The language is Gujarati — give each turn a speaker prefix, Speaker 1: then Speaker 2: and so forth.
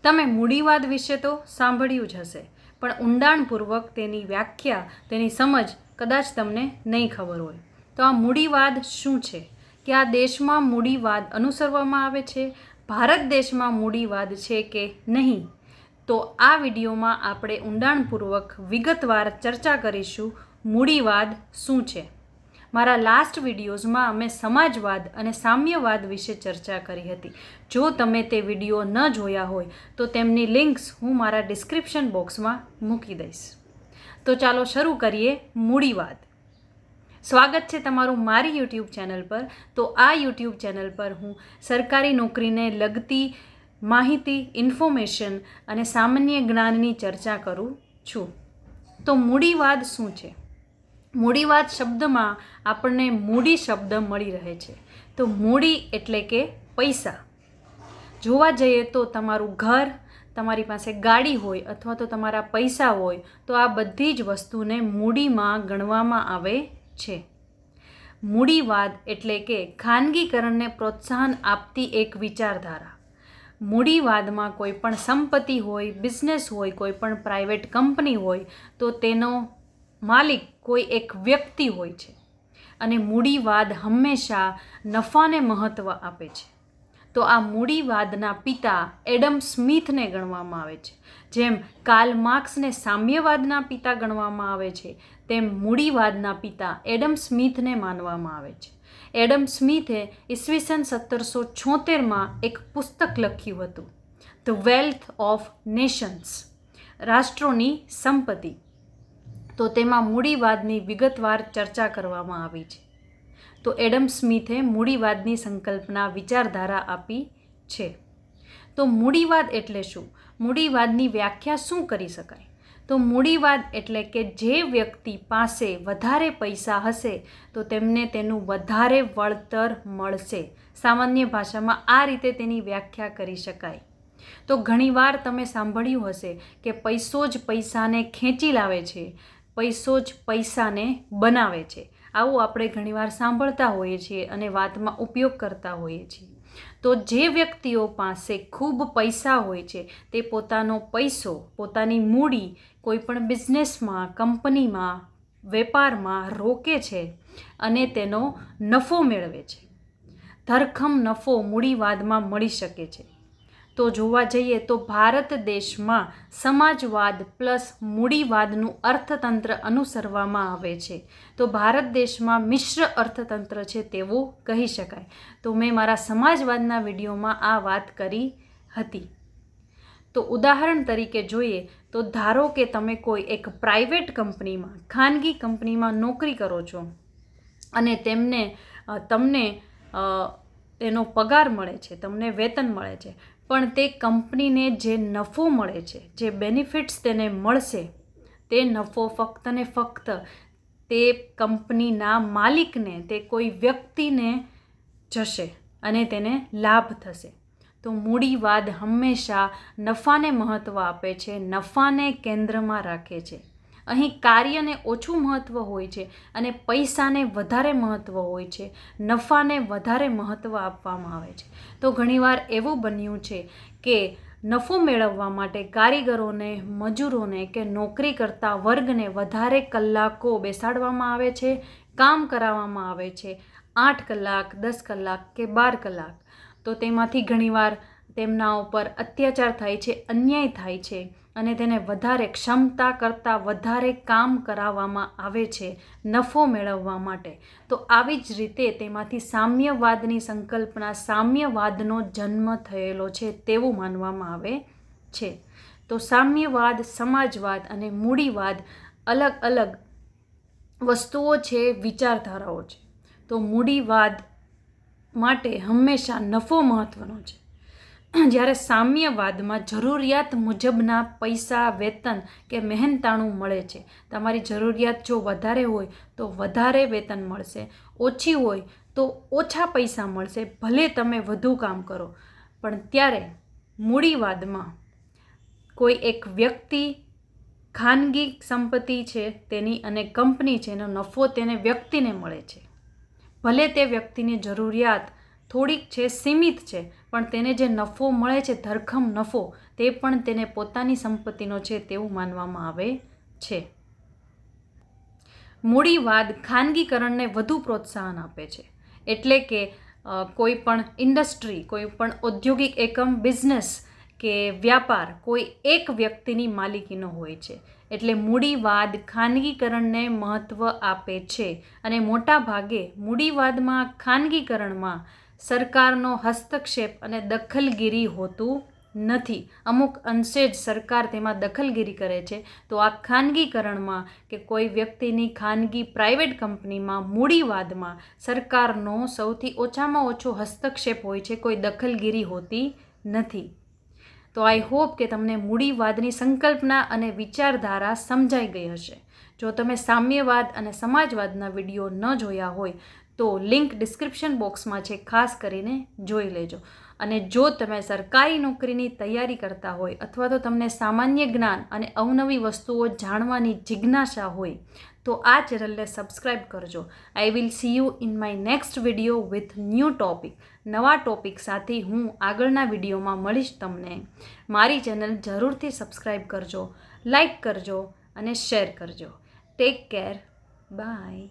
Speaker 1: તમે મૂડીવાદ વિશે તો સાંભળ્યું જ હશે, પણ ઊંડાણપૂર્વક તેની વ્યાખ્યા, તેની સમજ કદાચ તમને નહીં ખબર હોય. તો આ મૂડીવાદ શું છે? કે આ દેશમાં મૂડીવાદ અનુસરવામાં આવે છે? ભારત દેશમાં મૂડીવાદ છે કે નહીં? તો આ વિડીયોમાં આપણે ઊંડાણપૂર્વક વિગતવાર ચર્ચા કરીશું મૂડીવાદ શું છે. મારા લાસ્ટ વિડીયોઝમાં અમે સમાજવાદ અને સામ્યવાદ વિશે ચર્ચા કરી હતી. જો તમે તે વિડીયો ન જોયા હોય તો તેમની લિંક્સ હું મારા ડિસ્ક્રિપ્શન બોક્સમાં મૂકી દઈશ. તો ચાલો શરૂ કરીએ મૂડીવાદ. સ્વાગત છે તમારું મારી યુટ્યુબ ચેનલ પર. તો આ યુટ્યુબ ચેનલ પર હું સરકારી નોકરીને લગતી માહિતી, ઇન્ફોર્મેશન અને સામાન્ય જ્ઞાનની ચર્ચા કરું છું. તો મૂડીવાદ શું છે? મૂડીવાદ શબ્દમાં આપણને મૂડી શબ્દ મળી રહે છે. તો મૂડી એટલે કે પૈસા. જોવા જઈએ તો તમારું ઘર, તમારી પાસે ગાડી હોય અથવા તો તમારા પૈસા હોય તો આ બધી જ વસ્તુને મૂડીમાં ગણવામાં આવે છે. મૂડીવાદ એટલે કે ખાનગીકરણને પ્રોત્સાહન આપતી એક વિચારધારા. મૂડીવાદમાં કોઈ પણ સંપત્તિ હોય, બિઝનેસ હોય, કોઈ પણ પ્રાઇવેટ કંપની હોય તો તેનો માલિક કોઈ એક વ્યક્તિ હોય છે અને મૂડીવાદ હંમેશા નફાને મહત્ત્વ આપે છે. તો આ મૂડીવાદના પિતા એડમ સ્મિથને ગણવામાં આવે છે. જેમ કાર્લ માર્ક્સને સામ્યવાદના પિતા ગણવામાં આવે છે, તેમ મૂડીવાદના પિતા એડમ સ્મિથને માનવામાં આવે છે. એડમ સ્મિથે ઈસવીસન 1776માં એક પુસ્તક લખ્યું હતું, ધ વેલ્થ ઓફ નેશન્સ, રાષ્ટ્રોની સંપત્તિ. તો તેમાં મૂડીવાદની વિગતવાર ચર્ચા કરવામાં આવી છે. તો એડમ સ્મિથે મૂડીવાદની સંકલ્પના, વિચારધારા આપી છે. તો મૂડીવાદ એટલે શું? મૂડીવાદની વ્યાખ્યા શું કરી શકાય? તો મૂડીવાદ એટલે કે જે વ્યક્તિ પાસે વધારે પૈસા હશે તો તેમને તેનું વધારે વળતર મળશે. સામાન્ય ભાષામાં આ રીતે તેની વ્યાખ્યા કરી શકાય. તો ઘણીવાર તમે સાંભળ્યું હશે કે પૈસો જ પૈસાને ખેંચી લાવે છે, પૈસો જ પૈસાને બનાવે છે. આવું આપણે ઘણીવાર સાંભળતા હોઈએ છીએ અને વાતમાં ઉપયોગ કરતા હોઈએ છીએ. તો જે વ્યક્તિઓ પાસે ખૂબ પૈસા હોય છે તે પોતાનો પૈસો, પોતાની મૂડી કોઈ પણ બિઝનેસમાં, કંપનીમાં, વેપારમાં રોકે છે અને તેનો નફો મેળવે છે. ધરખમ નફો મૂડીવાદમાં મળી શકે છે. તો જોવા જઈએ તો ભારત દેશમાં સમાજવાદ પ્લસ મૂડીવાદનું અર્થતંત્ર અનુસરવામાં આવે છે. તો ભારત દેશમાં મિશ્ર અર્થતંત્ર છે તેવું કહી શકાય. તો મેં મારા સમાજવાદના વિડીયોમાં આ વાત કરી હતી. તો ઉદાહરણ તરીકે જોઈએ તો ધારો કે તમે કોઈ એક પ્રાઇવેટ કંપનીમાં, ખાનગી કંપનીમાં નોકરી કરો છો અને તમને એનો પગાર મળે છે, તમને વેતન મળે છે, પણ તે કંપનીને જે નફો મળે છે, જે બેનિફિટ્સ તેને મળશે, તે નફો ફક્ત ને ફક્ત તે કંપનીના માલિકને, તે કોઈ વ્યક્તિને જશે અને તેને લાભ થશે. તો મૂડીવાદ હંમેશા નફાને મહત્ત્વ આપે છે, નફાને કેન્દ્રમાં રાખે છે. અહીં કાર્યને ઓછું મહત્ત્વ હોય છે અને પૈસાને વધારે મહત્ત્વ હોય છે, નફાને વધારે મહત્ત્વ આપવામાં આવે છે. તો ઘણીવાર એવું બન્યું છે કે નફો મેળવવા માટે કારીગરોને, મજૂરોને કે નોકરી કરતા વર્ગને વધારે કલાકો બેસાડવામાં આવે છે, કામ કરાવવામાં આવે છે, 8 કલાક, 10 કલાક કે 12 કલાક. તો તેમાંથી ઘણીવાર તેમના ઉપર અત્યાચાર થાય છે, અન્યાય થાય છે અને તેને વધારે ક્ષમતા કરતાં વધારે કામ કરાવવામાં આવે છે નફો મેળવવા માટે. તો આવી જ રીતે તેમાંથી સામ્યવાદની સંકલ્પના, સામ્યવાદનો જન્મ થયેલો છે તેવું માનવામાં આવે છે. તો સામ્યવાદ, સમાજવાદ અને મૂડીવાદ અલગ અલગ વસ્તુઓ છે, વિચારધારાઓ છે. તો મૂડીવાદ માટે હંમેશા નફો મહત્ત્વનો છે, જ્યારે સામ્યવાદમાં જરૂરિયાત મુજબના પૈસા, વેતન કે મહેનતાણું મળે છે. તમારી જરૂરિયાત જો વધારે હોય તો વધારે વેતન મળશે, ઓછી હોય તો ઓછા પૈસા મળશે, ભલે તમે વધુ કામ કરો. પણ ત્યારે મૂડીવાદમાં કોઈ એક વ્યક્તિ, ખાનગી સંપત્તિ છે તેની અને કંપની છે, એનો નફો તેને વ્યક્તિને મળે છે. ભલે તે વ્યક્તિની જરૂરિયાત થોડીક છે, સીમિત છે, પણ તેને જે નફો મળે છે, ધરખમ નફો, તે પણ તેને પોતાની સંપત્તિનો છે તેવું માનવામાં આવે છે. મૂડીવાદ ખાનગીકરણને વધુ પ્રોત્સાહન આપે છે. એટલે કે કોઈ પણ ઇન્ડસ્ટ્રી, કોઈ પણ ઔદ્યોગિક એકમ, બિઝનેસ કે વ્યાપાર કોઈ એક વ્યક્તિની માલિકીનો હોય છે. એટલે મૂડીવાદ ખાનગીકરણને મહત્ત્વ આપે છે. અને મોટા ભાગે મૂડીવાદમાં, ખાનગીકરણમાં સરકારનો હસ્તક્ષેપ અને દખલગીરી હોતું નથી. અમુક અંશે જ સરકાર તેમાં દખલગીરી કરે છે. તો આ ખાનગીકરણમાં કે કોઈ વ્યક્તિની ખાનગી પ્રાઇવેટ કંપનીમાં, મૂડીવાદમાં સરકારનો સૌથી ઓછામાં ઓછો હસ્તક્ષેપ હોય છે, કોઈ દખલગીરી હોતી નથી. તો આઈ હોપ કે તમને મૂડીવાદની સંકલ્પના અને વિચારધારા સમજાઈ ગઈ હશે. જો તમે સામ્યવાદ અને સમાજવાદના વિડીયો ન જોયા હોય તો લિંક ડિસ્ક્રિપ્શન બોક્સમાં છે, ખાસ કરીને જોઈ લેજો. અને જો તમે સરકારી નોકરીની તૈયારી કરતા હોય અથવા તો તમને સામાન્ય જ્ઞાન અને અવનવી વસ્તુઓ જાણવાની જિજ્ઞાસા હોય તો આ ચેનલને સબસ્ક્રાઈબ કરજો. I will see you in my next video with new topic. નવા ટોપિક સાથે હું આગળના વિડીયોમાં મળીશ તમને. મારી ચેનલ જરૂરથી સબસ્ક્રાઈબ કરજો, લાઈક કરજો અને શેર કરજો. Take care. બાય.